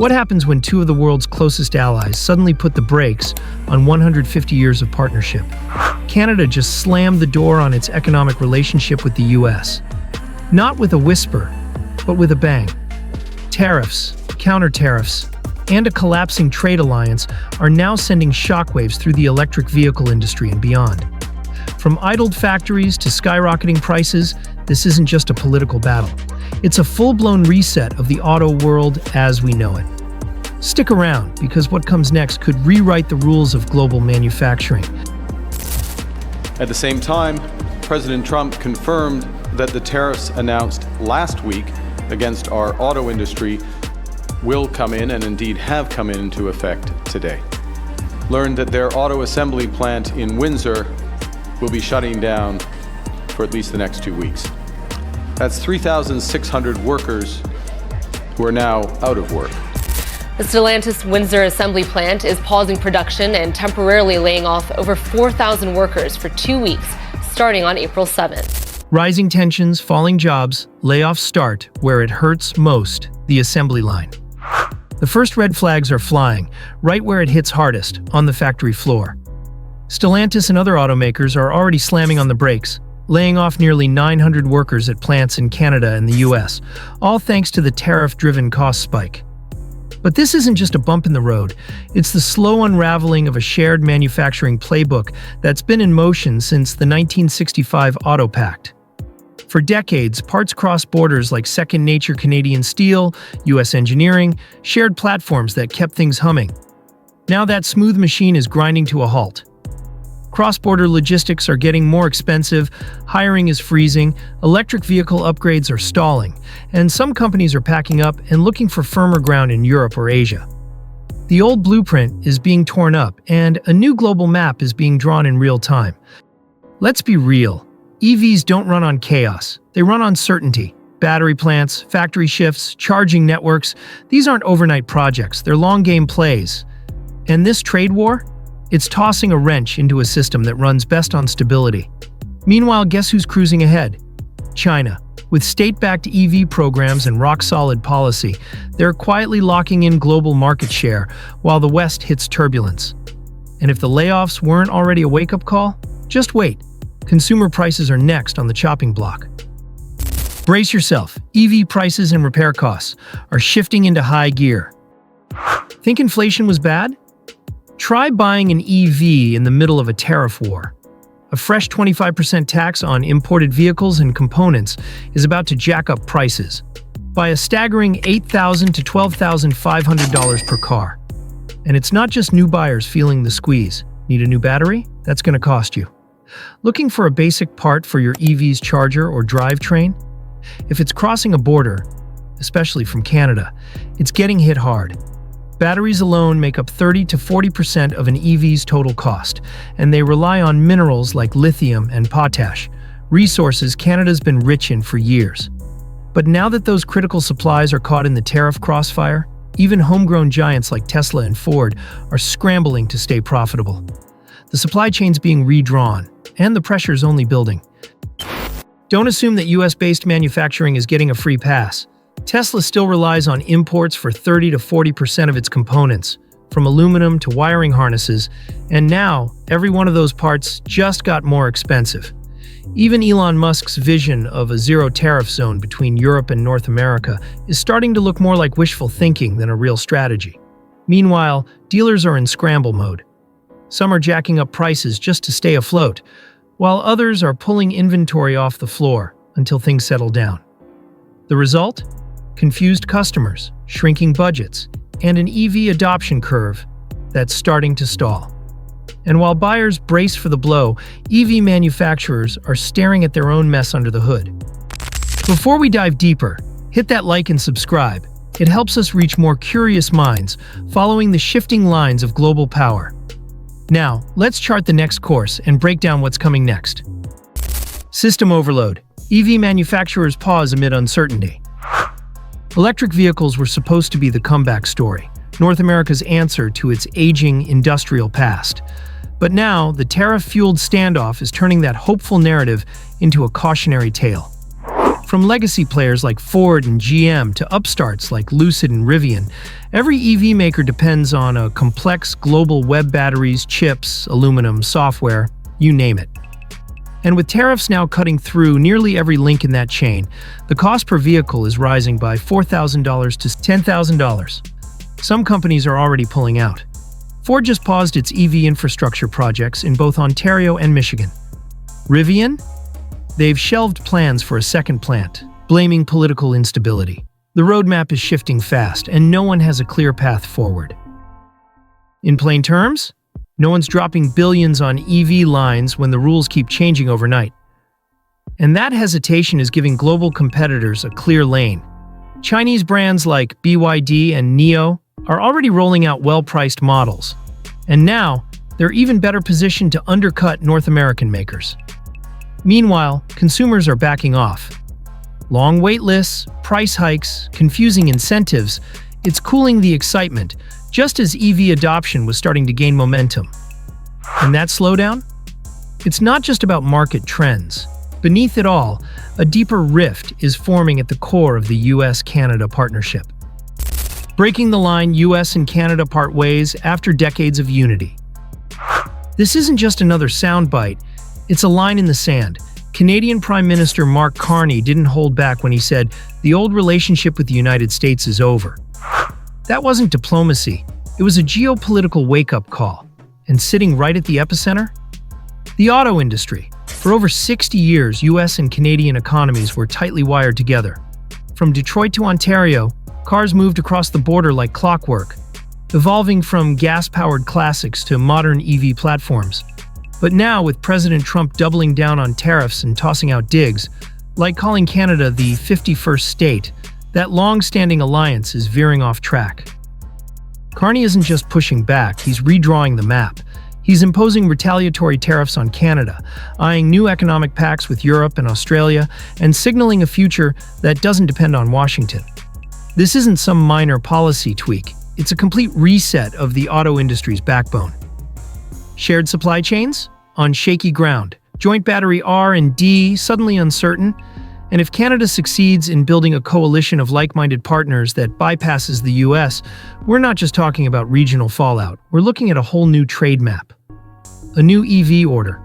What happens when two of the world's closest allies suddenly put the brakes on 150 years of partnership? Canada just slammed the door on its economic relationship with the US. Not with a whisper, but with a bang. Tariffs, counter-tariffs, and a collapsing trade alliance are now sending shockwaves through the electric vehicle industry and beyond. From idled factories to skyrocketing prices, this isn't just a political battle. It's a full-blown reset of the auto world as we know it. Stick around, because what comes next could rewrite the rules of global manufacturing. At the same time, President Trump confirmed that the tariffs announced last week against our auto industry will come in, and indeed have come into effect today. Learned that their auto assembly plant in Windsor will be shutting down for at least the next 2 weeks. That's 3,600 workers who are now out of work. The Stellantis Windsor assembly plant is pausing production and temporarily laying off over 4,000 workers for 2 weeks, starting on April 7th. Rising tensions, falling jobs, layoffs start where it hurts most, the assembly line. The first red flags are flying, right where it hits hardest, on the factory floor. Stellantis and other automakers are already slamming on the brakes, laying off nearly 900 workers at plants in Canada and the US, all thanks to the tariff-driven cost spike. But this isn't just a bump in the road, it's the slow unraveling of a shared manufacturing playbook that's been in motion since the 1965 Auto Pact. For decades, parts crossed borders like Second Nature Canadian Steel, US Engineering, shared platforms that kept things humming. Now that smooth machine is grinding to a halt. Cross-border logistics are getting more expensive, hiring is freezing, electric vehicle upgrades are stalling, and some companies are packing up and looking for firmer ground in Europe or Asia. The old blueprint is being torn up, and a new global map is being drawn in real time. Let's be real. EVs don't run on chaos. They run on certainty. Battery plants, factory shifts, charging networks, these aren't overnight projects, they're long-game plays. And this trade war? It's tossing a wrench into a system that runs best on stability. Meanwhile, guess who's cruising ahead? China. With state-backed EV programs and rock-solid policy, they're quietly locking in global market share while the West hits turbulence. And if the layoffs weren't already a wake-up call, just wait. Consumer prices are next on the chopping block. Brace yourself. EV prices and repair costs are shifting into high gear. Think inflation was bad? Try buying an EV in the middle of a tariff war. A fresh 25% tax on imported vehicles and components is about to jack up prices by a staggering $8,000 to $12,500 per car. And it's not just new buyers feeling the squeeze. Need a new battery? That's going to cost you. Looking for a basic part for your EV's charger or drivetrain? If it's crossing a border, especially from Canada, it's getting hit hard. Batteries alone make up 30 to 40% of an EV's total cost, and they rely on minerals like lithium and potash, resources Canada's been rich in for years. But now that those critical supplies are caught in the tariff crossfire, even homegrown giants like Tesla and Ford are scrambling to stay profitable. The supply chain's being redrawn, and the pressure's only building. Don't assume that US-based manufacturing is getting a free pass. Tesla still relies on imports for 30 to 40% of its components, from aluminum to wiring harnesses, and now every one of those parts just got more expensive. Even Elon Musk's vision of a zero-tariff zone between Europe and North America is starting to look more like wishful thinking than a real strategy. Meanwhile, dealers are in scramble mode. Some are jacking up prices just to stay afloat, while others are pulling inventory off the floor until things settle down. The result? Confused customers, shrinking budgets, and an EV adoption curve that's starting to stall. And while buyers brace for the blow, EV manufacturers are staring at their own mess under the hood. Before we dive deeper, hit that like and subscribe. It helps us reach more curious minds, following the shifting lines of global power. Now, let's chart the next course and break down what's coming next. System overload. EV manufacturers pause amid uncertainty. Electric vehicles were supposed to be the comeback story, North America's answer to its aging industrial past. But now, the tariff-fueled standoff is turning that hopeful narrative into a cautionary tale. From legacy players like Ford and GM to upstarts like Lucid and Rivian, every EV maker depends on a complex global web batteries, chips, aluminum, software, you name it. And with tariffs now cutting through nearly every link in that chain, the cost per vehicle is rising by $4,000 to $10,000. Some companies are already pulling out. Ford just paused its EV infrastructure projects in both Ontario and Michigan. Rivian? They've shelved plans for a second plant, blaming political instability. The roadmap is shifting fast, and no one has a clear path forward. In plain terms, no one's dropping billions on EV lines when the rules keep changing overnight. And that hesitation is giving global competitors a clear lane. Chinese brands like BYD and NIO are already rolling out well-priced models. And now, they're even better positioned to undercut North American makers. Meanwhile, consumers are backing off. Long wait lists, price hikes, confusing incentives, it's cooling the excitement, just as EV adoption was starting to gain momentum. And that slowdown? It's not just about market trends. Beneath it all, a deeper rift is forming at the core of the US-Canada partnership. Breaking the line, US and Canada part ways after decades of unity. This isn't just another soundbite, it's a line in the sand. Canadian Prime Minister Mark Carney didn't hold back when he said, "The old relationship with the United States is over." That wasn't diplomacy, it was a geopolitical wake-up call. And sitting right at the epicenter? The auto industry. For over 60 years, US and Canadian economies were tightly wired together. From Detroit to Ontario, cars moved across the border like clockwork, evolving from gas-powered classics to modern EV platforms. But now, with President Trump doubling down on tariffs and tossing out digs, like calling Canada the 51st state, that long-standing alliance is veering off track. Carney isn't just pushing back, he's redrawing the map. He's imposing retaliatory tariffs on Canada, eyeing new economic pacts with Europe and Australia, and signaling a future that doesn't depend on Washington. This isn't some minor policy tweak, it's a complete reset of the auto industry's backbone. Shared supply chains? On shaky ground. Joint battery R&D suddenly uncertain. And if Canada succeeds in building a coalition of like-minded partners that bypasses the US, we're not just talking about regional fallout. We're looking at a whole new trade map. A new EV order.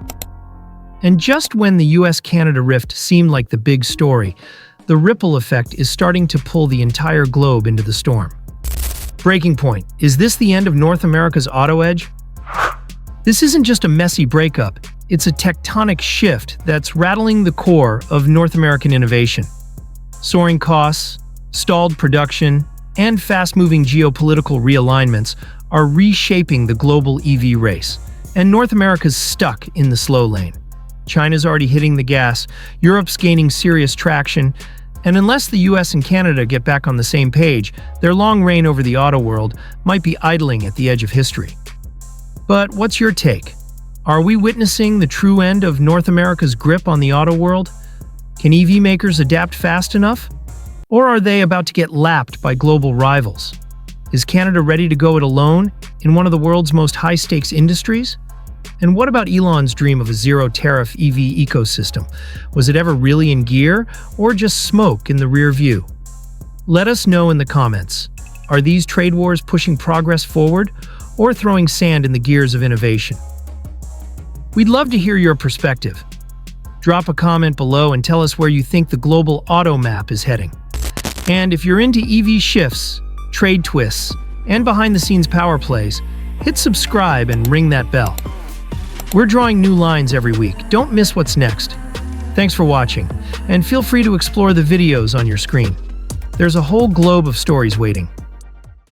And just when the US-Canada rift seemed like the big story, the ripple effect is starting to pull the entire globe into the storm. Breaking point. Is this the end of North America's auto edge? This isn't just a messy breakup, it's a tectonic shift that's rattling the core of North American innovation. Soaring costs, stalled production, and fast-moving geopolitical realignments are reshaping the global EV race, and North America's stuck in the slow lane. China's already hitting the gas, Europe's gaining serious traction, and unless the US and Canada get back on the same page, their long reign over the auto world might be idling at the edge of history. But what's your take? Are we witnessing the true end of North America's grip on the auto world? Can EV makers adapt fast enough? Or are they about to get lapped by global rivals? Is Canada ready to go it alone in one of the world's most high-stakes industries? And what about Elon's dream of a zero-tariff EV ecosystem? Was it ever really in gear, or just smoke in the rear view? Let us know in the comments. Are these trade wars pushing progress forward, or throwing sand in the gears of innovation? We'd love to hear your perspective. Drop a comment below and tell us where you think the global auto map is heading. And if you're into EV shifts, trade twists, and behind-the-scenes power plays, hit subscribe and ring that bell. We're drawing new lines every week. Don't miss what's next. Thanks for watching, and feel free to explore the videos on your screen. There's a whole globe of stories waiting.